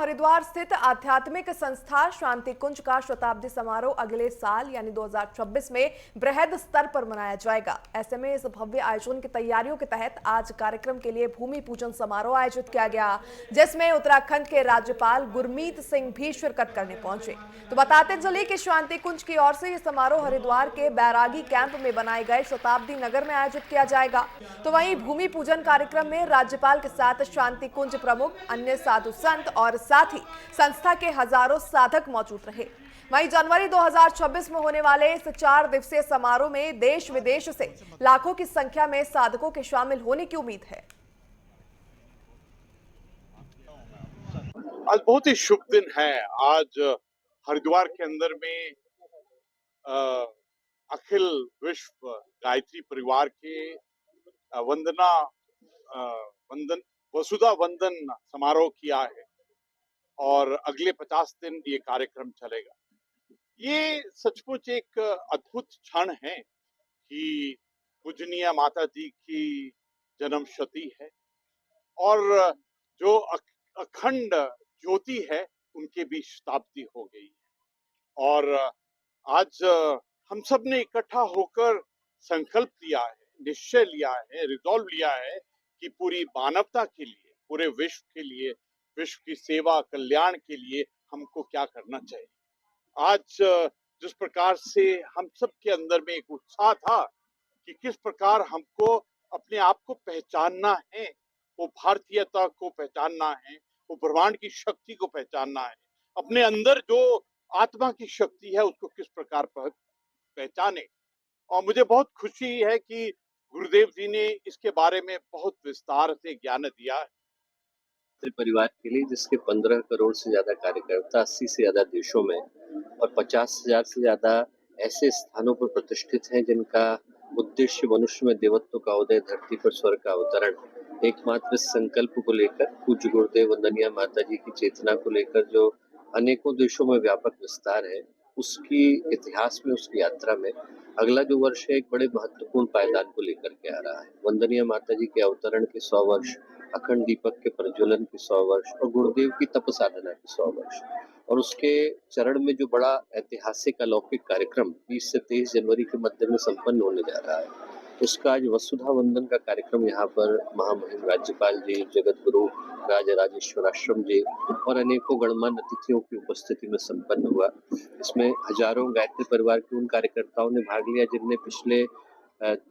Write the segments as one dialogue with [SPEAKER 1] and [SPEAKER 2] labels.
[SPEAKER 1] हरिद्वार स्थित आध्यात्मिक संस्था शांति कुंज का शताब्दी समारोह अगले साल यानी 2026 में बृहद स्तर पर मनाया जाएगा। ऐसे में इस भव्य आयोजन की तैयारियों के तहत आज कार्यक्रम के लिए भूमि पूजन समारोह आयोजित किया गया, जिसमें उत्तराखंड के राज्यपाल गुरमीत सिंह भी शिरकत करने पहुंचे। तो बताते चले कि शांति कुंज की ओर से यह समारोह हरिद्वार के बैरागी कैंप में बनाए गए शताब्दी नगर में आयोजित किया जाएगा। तो वहीं भूमि पूजन कार्यक्रम में राज्यपाल के साथ शांति कुंज प्रमुख, अन्य साधु संत और साथ ही संस्था के हजारों साधक मौजूद रहे। वहीं जनवरी 2026 में होने वाले इस 4 दिवसीय समारोह में देश विदेश से लाखों की संख्या में साधकों के शामिल होने की उम्मीद है।
[SPEAKER 2] आज बहुत ही शुभ दिन है। आज हरिद्वार के अंदर में अ, अखिल विश्व गायत्री परिवार के वंदना वंदन वसुधा वंदन समारोह किया है और अगले 50 दिन ये कार्यक्रम चलेगा। ये सचमुच एक अद्भुत क्षण है कि पूजनीय माता जी की जन्म शती है और जो अखंड ज्योति है उनके भी शताब्दी हो गई है। और आज हम सब ने इकट्ठा होकर संकल्प लिया है, निश्चय लिया है, रिजॉल्व लिया है कि पूरी मानवता के लिए, पूरे विश्व के लिए, विश्व की सेवा कल्याण के लिए हमको क्या करना चाहिए। आज जिस प्रकार से हम सब के अंदर में एक उत्साह था कि किस प्रकार हमको अपने आप को पहचानना है, वो भारतीयता को पहचानना है, वो ब्रह्मांड की शक्ति को पहचानना है, अपने अंदर जो आत्मा की शक्ति है उसको किस प्रकार पहचाने। और मुझे बहुत खुशी है कि गुरुदेव जी ने इसके बारे में बहुत विस्तार से ज्ञान दिया है।
[SPEAKER 3] परिवार के लिए जिसके 15 करोड़ से ज्यादा कार्यकर्ता 80 से ज्यादा देशों में और 50,000 से ज्यादा ऐसे स्थानों पर प्रतिष्ठित हैं जिनका उद्देश्य मनुष्य में देवत्व का उदय, धरती पर स्वर्ग का अवतरण, एकमात्र संकल्प को लेकर पूज्य गुरुदेव वंदनीय माता जी की चेतना को लेकर जो अनेकों देशों में व्यापक विस्तार है, उसकी इतिहास में, उसकी यात्रा में अगला जो वर्ष है एक बड़े महत्वपूर्ण पायदान को लेकर के आ रहा है। वंदनीय माता जी के अवतरण के 100 वर्ष, अखंड दीपक के प्रज्वलन के 100 वर्ष और गुरुदेव की तप साधना के 100 वर्ष और उसके चरण में जो बड़ा ऐतिहासिक अलौकिक कार्यक्रम 20 से 23 जनवरी के मध्य में संपन्न होने जा रहा है, उसका आज वसुधा वंदन का कार्यक्रम यहाँ पर महामहिम राज्यपाल जी, जगत गुरु राजराजेश्वर आश्रम जी और अनेकों गणमान्य अतिथियों की उपस्थिति में संपन्न हुआ। इसमें हजारों गायत्री परिवार के उन कार्यकर्ताओं ने भाग लिया जिनने पिछले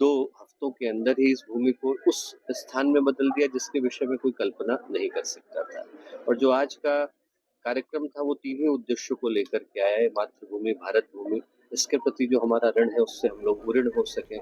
[SPEAKER 3] 2 हफ्तों के अंदर ही इस भूमि को उस स्थान में बदल दिया जिसके विषय में कोई कल्पना नहीं कर सकता था। और जो आज का कार्यक्रम था वो 3 ही उद्देश्यों को लेकर के आया है। मातृभूमि, भारत भूमि, इसके प्रति जो हमारा ऋण है उससे हम लोग ऋण हो सकें,